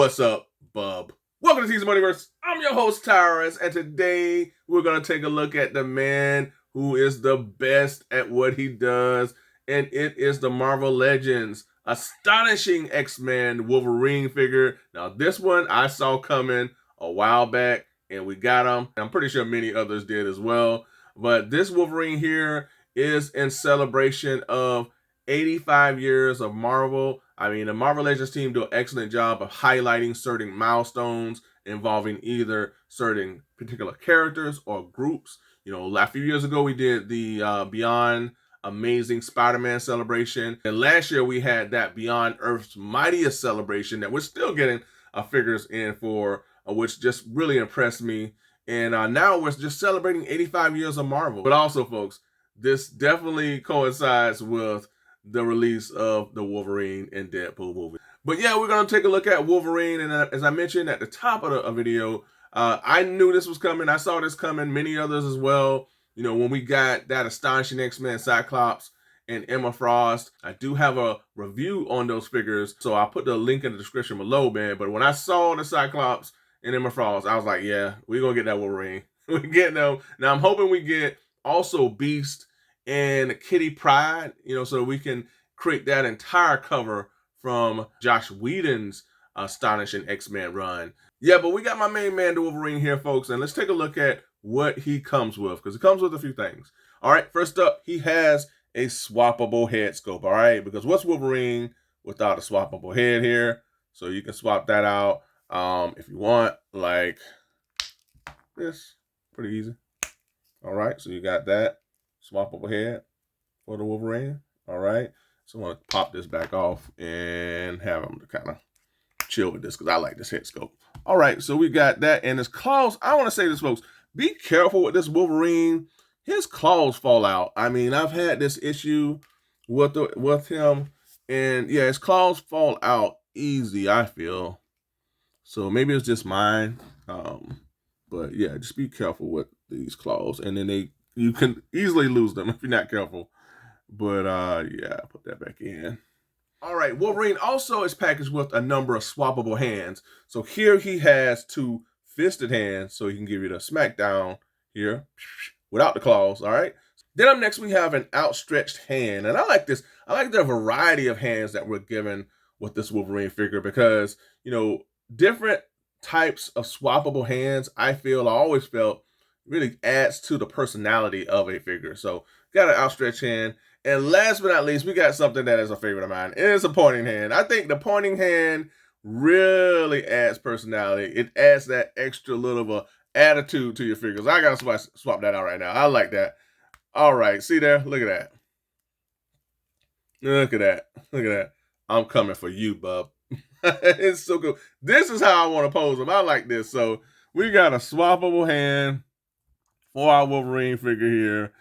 What's up, bub? Welcome to TC Multiverse. I'm your host, Tyrus, and today we're going to take a look at the man who is the best at what he does, and it is the Marvel Legends Astonishing X-Men Wolverine figure. Now, this one I saw coming a while back, and we got him. I'm pretty sure many others did as well, but this Wolverine here is in celebration of 85 years of Marvel. I mean, the Marvel Legends team do an excellent job of highlighting certain milestones involving either certain particular characters or groups. You know, a few years ago, we did the Beyond Amazing Spider-Man celebration. And last year, we had that Beyond Earth's Mightiest celebration that we're still getting figures in for, which just really impressed me. And now we're just celebrating 85 years of Marvel. But also, folks, this definitely coincides with the release of the Wolverine and Deadpool movie. But yeah, we're going to take a look at Wolverine. And as I mentioned at the top of the video, I knew this was coming. I saw this coming, many others as well. You know, when we got that Astonishing X-Men Cyclops and Emma Frost, I do have a review on those figures. So I'll put the link in the description below, man. But when I saw the Cyclops and Emma Frost, I was like, yeah, we're going to get that Wolverine. We're getting them. Now I'm hoping we get also Beast and Kitty Pryde, you know, so we can create that entire cover from Josh Whedon's Astonishing X-Men run. Yeah, but we got my main man, the Wolverine here, folks, and let's take a look at what he comes with, because it comes with a few things. All right, first up, he has a swappable head scope, all right, because what's Wolverine without a swappable head here? So you can swap that out if you want, like this, pretty easy. All right, so you got that swappable head for the Wolverine. All right, so I want to pop this back off and have him to kind of chill with this because I like this head scope. All right, so we got that, and his claws. I want to say this, folks, be careful with this Wolverine. His claws fall out. I mean, I've had this issue with him, and yeah, his claws fall out easy, I feel. So maybe it's just mine, but yeah, just be careful with these claws, and then you can easily lose them if you're not careful. But yeah, put that back in. All right, Wolverine also is packaged with a number of swappable hands. So here he has two fisted hands, so he can give you the smackdown here without the claws, all right? Then up next, we have an outstretched hand. And I like this. I like the variety of hands that we're given with this Wolverine figure because, you know, different types of swappable hands, I always felt, really adds to the personality of a figure. So got an outstretched hand. And last but not least, we got something that is a favorite of mine. It is a pointing hand. I think the pointing hand really adds personality. It adds that extra little of a attitude to your figures. I gotta swap that out right now. I like that. All right, see there? Look at that. Look at that. Look at that. I'm coming for you, bub. It's so cool. This is how I want to pose him. I like this. So we got a swappable hand for our Wolverine figure here.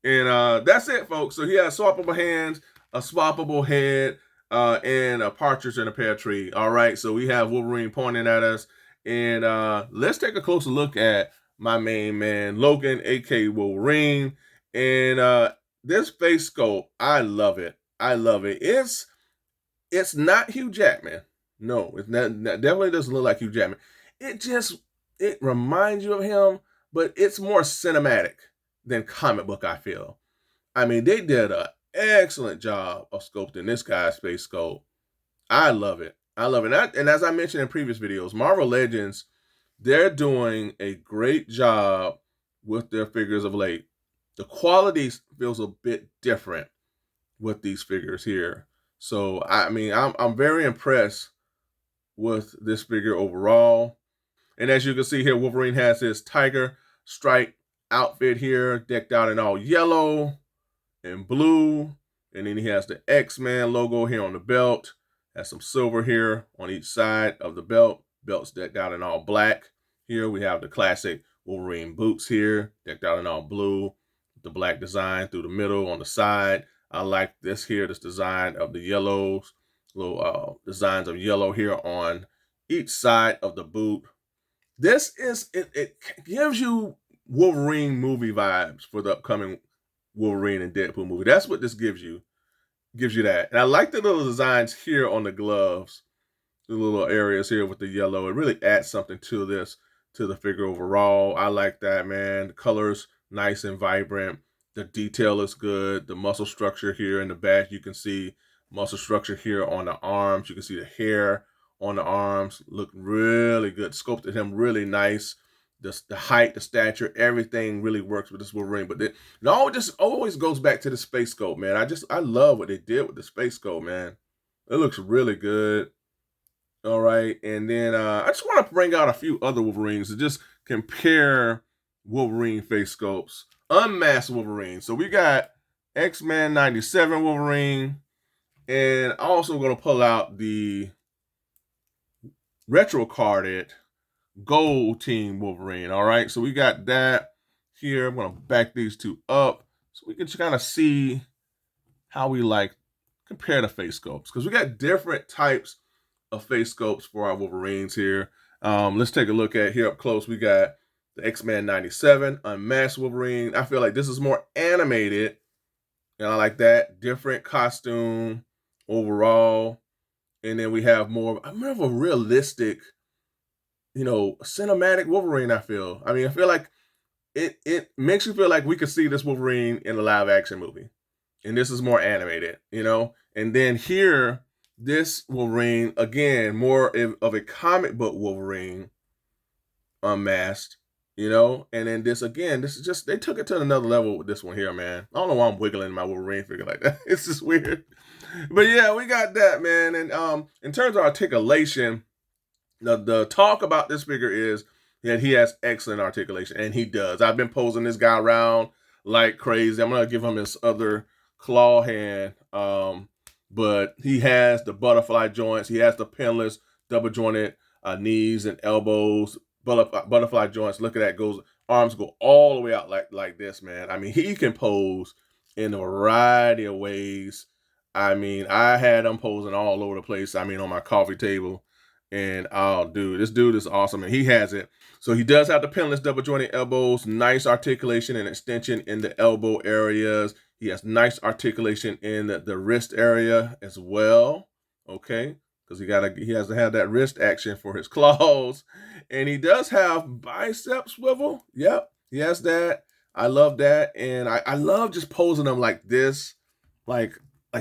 And that's it, folks. So he has swappable hands, a swappable head, and a partridge in a pear tree. All right, so we have Wolverine pointing at us. And let's take a closer look at my main man, Logan, a.k.a. Wolverine. And this face sculpt, I love it. I love it. It's not Hugh Jackman. No, it's not, definitely doesn't look like Hugh Jackman. It reminds you of him, but it's more cinematic than comic book, I feel. I mean, they did an excellent job of sculpting this guy's face sculpt. I love it. I love it. And as I mentioned in previous videos, Marvel Legends, they're doing a great job with their figures of late. The quality feels a bit different with these figures here. So, I mean, I'm very impressed with this figure overall. And as you can see here, Wolverine has his tiger stripe outfit here, decked out in all yellow and blue. And then he has the X-Men logo here on the belt. Has some silver here on each side of the belt. Belt's decked out in all black. Here we have the classic Wolverine boots here, decked out in all blue. The black design through the middle on the side. I like this here, this design of the yellows. Little designs of yellow here on each side of the boot. This is, it gives you Wolverine movie vibes for the upcoming Wolverine and Deadpool movie. That's what this gives you. Gives you that. And I like the little designs here on the gloves. the little areas here with the yellow. It really adds something to this, to the figure overall. I like that, man. The colors nice and vibrant. The detail is good. The muscle structure here in the back, you can see muscle structure here on the arms. You can see the hair on the arms. Look really good. Sculpted him really nice. The height, the stature, everything really works with this Wolverine. But it all just always goes back to the space sculpt, man. I love what they did with the space sculpt, man. It looks really good. All right, and then I just want to bring out a few other Wolverines to just compare Wolverine face sculpts. Unmasked Wolverine. So we got X-Men 97 Wolverine, and also going to pull out the retro carded Gold Team Wolverine. All right, so we got that here. I'm going to back these two up so we can kind of see how we like compare the face sculpts, because we got different types of face sculpts for our Wolverines here. Let's take a look at here up close. We got the X-Men 97 Unmasked Wolverine. I feel like this is more animated, and I like that. Different costume overall. And then we have more of a realistic, cinematic Wolverine, I feel. I feel like it makes you feel like we could see this Wolverine in a live action movie. And this is more animated, And then here, this Wolverine, again, more of a comic book Wolverine, unmasked, And then this, again, this is just, they took it to another level with this one here, man. I don't know why I'm wiggling my Wolverine figure like that. It's just weird. But yeah, we got that, man. And in terms of articulation, the talk about this figure is that he has excellent articulation, and he does. I've been posing this guy around like crazy. I'm going to give him his other claw hand, but he has the butterfly joints. He has the pinless, double jointed knees and elbows, butterfly joints. Look at that. Arms go all the way out like this, man. He can pose in a variety of ways. I had him posing all over the place. On my coffee table. And oh, dude, this dude is awesome, and he has it. So he does have the pinless double jointed elbows, nice articulation and extension in the elbow areas. He has nice articulation in the wrist area as well. Okay, because he has to have that wrist action for his claws, and he does have bicep swivel. Yep, he has that. I love that, and I love just posing him like this, like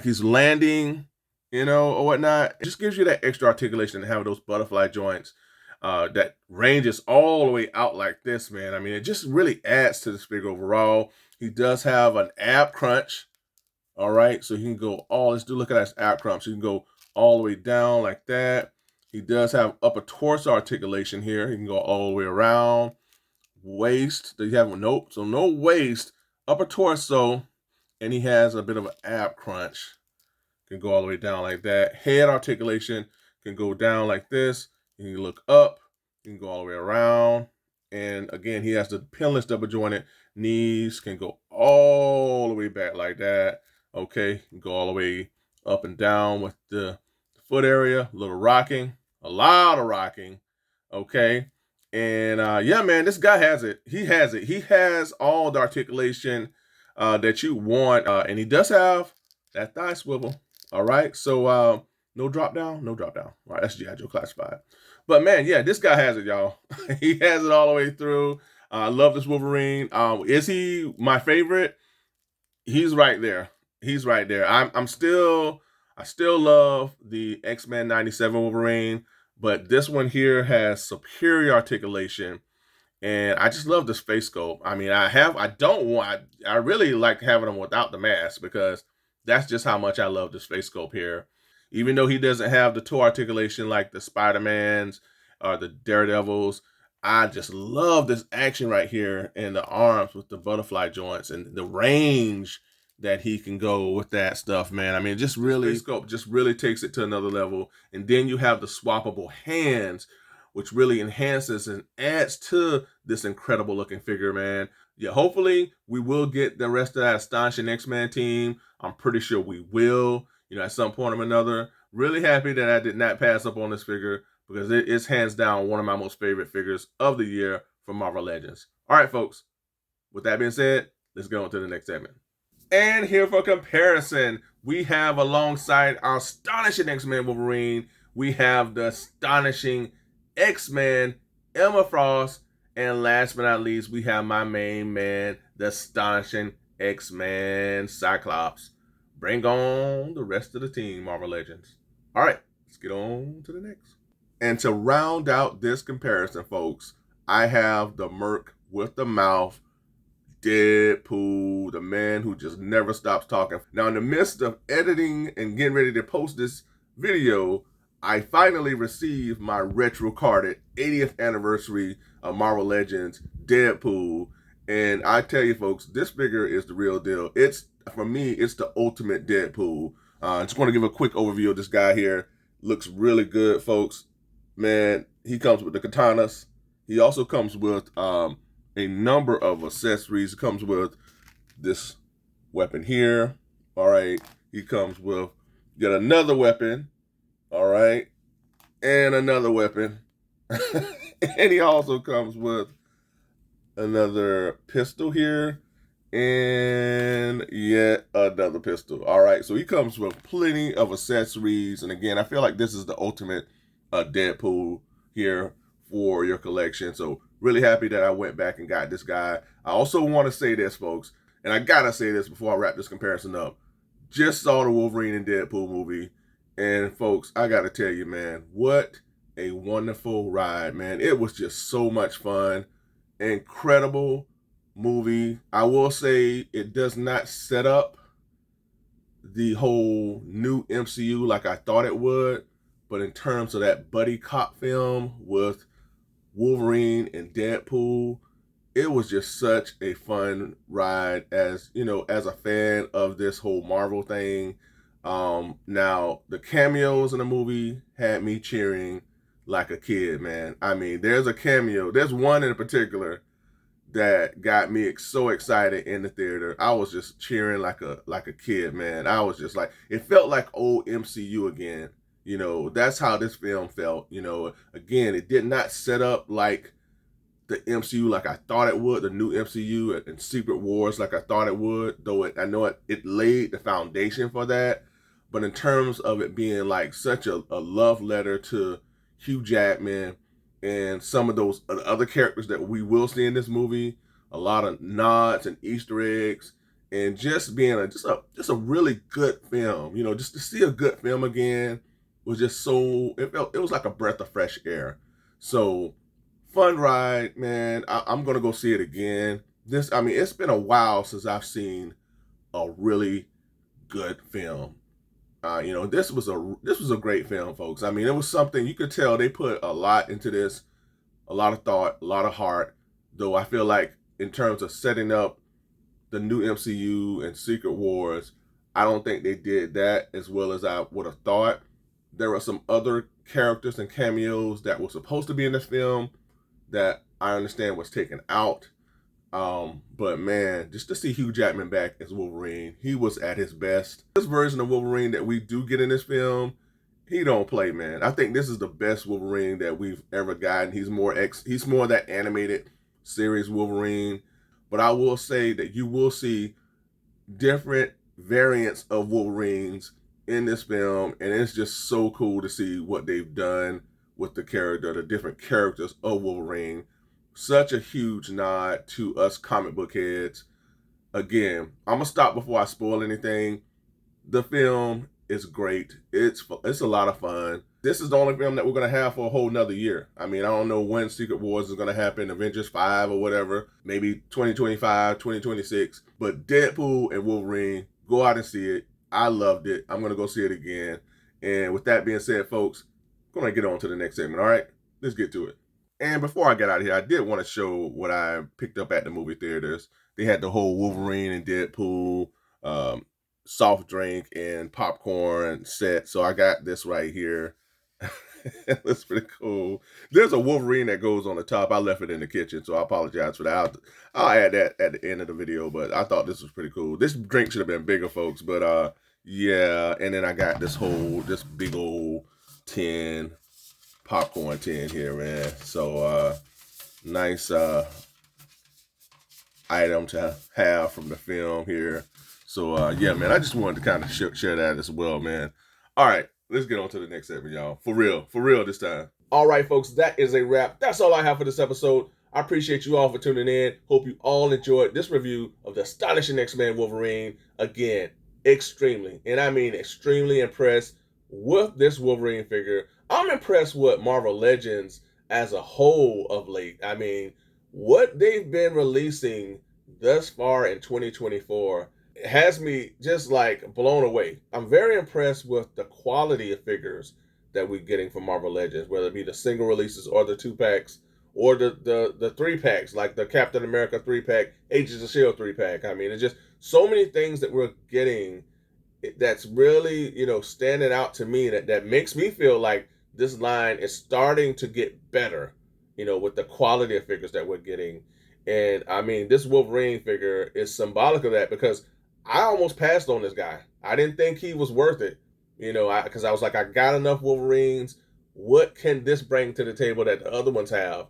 he's landing, or whatnot. It just gives you that extra articulation to have those butterfly joints that ranges all the way out like this, man. It just really adds to this figure overall. He does have an ab crunch. All right, so he can go look at his ab crunch. So he can go all the way down like that. He does have upper torso articulation here. He can go all the way around. Waist, so no waist, upper torso, and he has a bit of an ab crunch. Can go all the way down like that. Head articulation can go down like this. You can look up. You can go all the way around. And again, he has the pinless double jointed knees. Can go all the way back like that. Okay, can go all the way up and down with the foot area. A little rocking. A lot of rocking. Okay. And yeah, man, this guy has it. He has it. He has all the articulation that you want. And he does have that thigh swivel. All right, so no drop down. All right, that's G.I. Joe Classified. But man, yeah, this guy has it, y'all. He has it all the way through. I love this Wolverine. Is he my favorite? He's right there. I still love the X-Men 97 Wolverine, but this one here has superior articulation. And I just love this face sculpt. I really like having him without the mask, because that's just how much I love this face sculpt here. Even though he doesn't have the toe articulation like the Spider-Mans or the Daredevils, I just love this action right here in the arms with the butterfly joints and the range that he can go with that stuff, man. It just really, face sculpt just really takes it to another level. And then you have the swappable hands, which really enhances and adds to this incredible looking figure, man. Yeah, hopefully we will get the rest of that Astonishing X-Men team. I'm pretty sure we will, at some point or another. Really happy that I did not pass up on this figure, because it is hands down one of my most favorite figures of the year from Marvel Legends. All right, folks. With that being said, let's go on to the next segment. And here for comparison, we have alongside our Astonishing X-Men Wolverine, we have the Astonishing X-Men, Emma Frost, and last but not least, we have my main man, the Astonishing X-Men, Cyclops. Bring on the rest of the team, Marvel Legends. All right, let's get on to the next. And to round out this comparison, folks, I have the Merc with the mouth, Deadpool, the man who just never stops talking. Now, in the midst of editing and getting ready to post this video, I finally received my retro-carded 80th anniversary of Marvel Legends Deadpool. And I tell you, folks, this figure is the real deal. For me, it's the ultimate Deadpool. I just want to give a quick overview of this guy here. Looks really good, folks. Man, he comes with the katanas. He also comes with a number of accessories. It comes with this weapon here. All right. He comes with yet another weapon. All right. And another weapon. And he also comes with another pistol here. And yet another pistol. All right. So he comes with plenty of accessories. And again, I feel like this is the ultimate Deadpool here for your collection. So really happy that I went back and got this guy. I also want to say this, folks, and I gotta say this before I wrap this comparison up. Just saw the Wolverine and Deadpool movie, and folks, I gotta tell you, man, what a wonderful ride, man. It was just so much fun. Incredible movie. I will say it does not set up the whole new MCU like I thought it would. But in terms of that buddy cop film with Wolverine and Deadpool, it was just such a fun ride as, you know, as a fan of this whole Marvel thing. Now, the cameos in the movie had me cheering like a kid, man. I mean, there's a cameo. There's one in particular that got me so excited in the theater. I was just cheering like a kid, man. I was just like, it felt like old MCU again. You know, that's how this film felt. You know, again, it did not set up like the MCU like I thought it would, the new MCU and Secret Wars like I thought it would, though I know it laid the foundation for that. But in terms of it being like such a love letter to Hugh Jackman and some of those other characters that we will see in this movie, a lot of nods and Easter eggs, and just being just a really good film. You know, just to see a good film again was just so, it was like a breath of fresh air. So fun ride, man. I'm gonna go see it again. I mean, it's been a while since I've seen a really good film. You know, this was a great film, folks. I mean, it was something you could tell they put a lot into this, a lot of thought, a lot of heart. Though I feel like in terms of setting up the new MCU and Secret Wars, I don't think they did that as well as I would have thought. There were some other characters and cameos that were supposed to be in this film that I understand was taken out. But man, just to see Hugh Jackman back as Wolverine, he was at his best. This version of Wolverine that we do get in this film, he don't play, man. I think this is the best Wolverine that we've ever gotten. He's more that animated series Wolverine. But I will say that you will see different variants of Wolverines in this film, and it's just so cool to see what they've done with the different characters of Wolverine. Such a huge nod to us comic book heads. Again, I'm gonna stop before I spoil anything. The film is great. It's a lot of fun. This is the only film that we're gonna have for a whole nother year. I mean, I don't know when Secret Wars is gonna happen, Avengers 5 or whatever, maybe 2025, 2026. But Deadpool and Wolverine, go out and see it. I loved it. I'm gonna go see it again. And with that being said, folks, I'm gonna get on to the next segment. All right, let's get to it. And before I get out of here, I did want to show what I picked up at the movie theaters. They had the whole Wolverine and Deadpool soft drink and popcorn set. So I got this right here. It looks pretty cool. There's a Wolverine that goes on the top. I left it in the kitchen, so I apologize for that. I'll add that at the end of the video, but I thought this was pretty cool. This drink should have been bigger, folks, but yeah. And then I got this big old popcorn tin here, man. So nice item to have from the film here. So yeah, man, I just wanted to kind of share that as well, man. All right, let's get on to the next segment, y'all. For real this time. All right, folks, that is a wrap. That's all I have for this episode. I appreciate you all for tuning in. Hope you all enjoyed this review of the Astonishing X-Men Wolverine. Again, extremely, and I mean extremely impressed with this Wolverine figure. I'm impressed with Marvel Legends as a whole of late. I mean, what they've been releasing thus far in 2024 has me just like blown away. I'm very impressed with the quality of figures that we're getting from Marvel Legends, whether it be the single releases or the 2-packs or the 3-packs, like the Captain America 3-pack, Agents of S.H.I.E.L.D. 3-pack. I mean, it's just so many things that we're getting that's really, standing out to me that makes me feel like this line is starting to get better, with the quality of figures that we're getting. And I mean, this Wolverine figure is symbolic of that, because I almost passed on this guy. I didn't think he was worth it, because I was like, I got enough Wolverines. What can this bring to the table that the other ones have?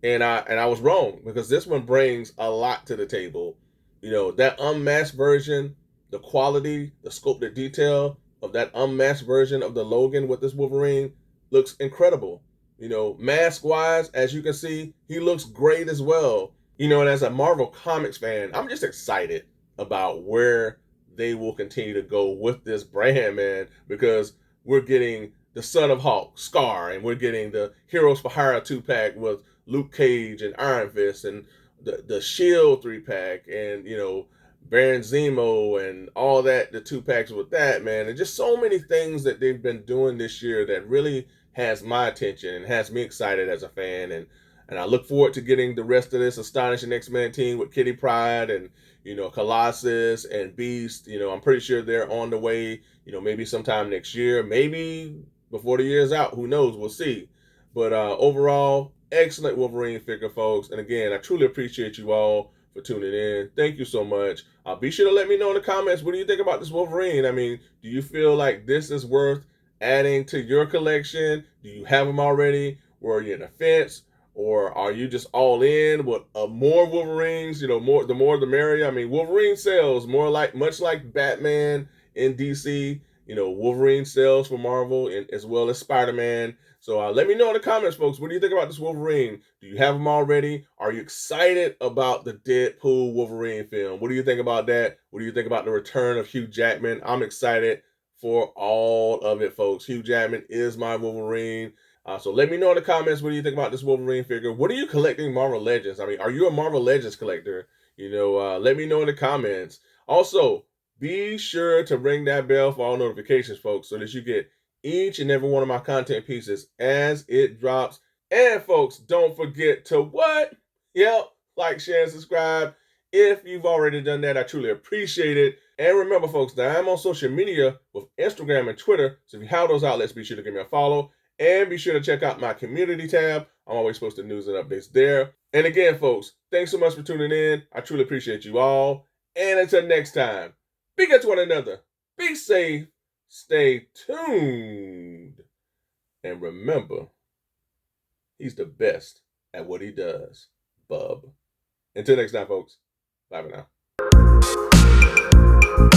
And I was wrong, because this one brings a lot to the table. That unmasked version, the quality, the scope, the detail of that unmasked version of the Logan with this Wolverine looks incredible. Mask-wise, as you can see, he looks great as well. And as a Marvel Comics fan, I'm just excited about where they will continue to go with this brand, man, because we're getting the Son of Hulk, Scar, and we're getting the Heroes for Hire 2-pack with Luke Cage and Iron Fist, and the Shield 3-pack, and Baron Zemo and all that, the 2-packs with that, man. And just so many things that they've been doing this year that really has my attention and has me excited as a fan. And I look forward to getting the rest of this Astonishing X-Men team with Kitty Pryde and, Colossus and Beast. I'm pretty sure they're on the way, maybe sometime next year, maybe before the year's out. Who knows? We'll see. But overall, excellent Wolverine figure, folks. And again, I truly appreciate you all for tuning in. Thank you so much. Be sure to let me know in the comments, what do you think about this Wolverine? I mean, do you feel like this is worth adding to your collection? Do you have them already? Or are you in the fence? Or are you just all in with more Wolverines? The more the merrier. I mean, Wolverine sells much like Batman in DC. Wolverine sells for Marvel, and as well as Spider-Man. So let me know in the comments, folks. What do you think about this Wolverine? Do you have them already? Are you excited about the Deadpool Wolverine film? What do you think about that? What do you think about the return of Hugh Jackman? I'm excited for all of it, folks. Hugh Jackman is my Wolverine. So let me know in the comments, what do you think about this Wolverine figure? What are you collecting Marvel Legends? I mean, are you a Marvel Legends collector? Let me know in the comments. Also, be sure to ring that bell for all notifications, folks, so that you get each and every one of my content pieces as it drops. And folks, don't forget to what? Yep, like, share, and subscribe. If you've already done that, I truly appreciate it. And remember, folks, that I'm on social media with Instagram and Twitter. So if you have those outlets, be sure to give me a follow. And be sure to check out my community tab. I'm always posting news and updates there. And again, folks, thanks so much for tuning in. I truly appreciate you all. And until next time, be good to one another. Be safe. Stay tuned. And remember, he's the best at what he does, bub. Until next time, folks. Bye for now.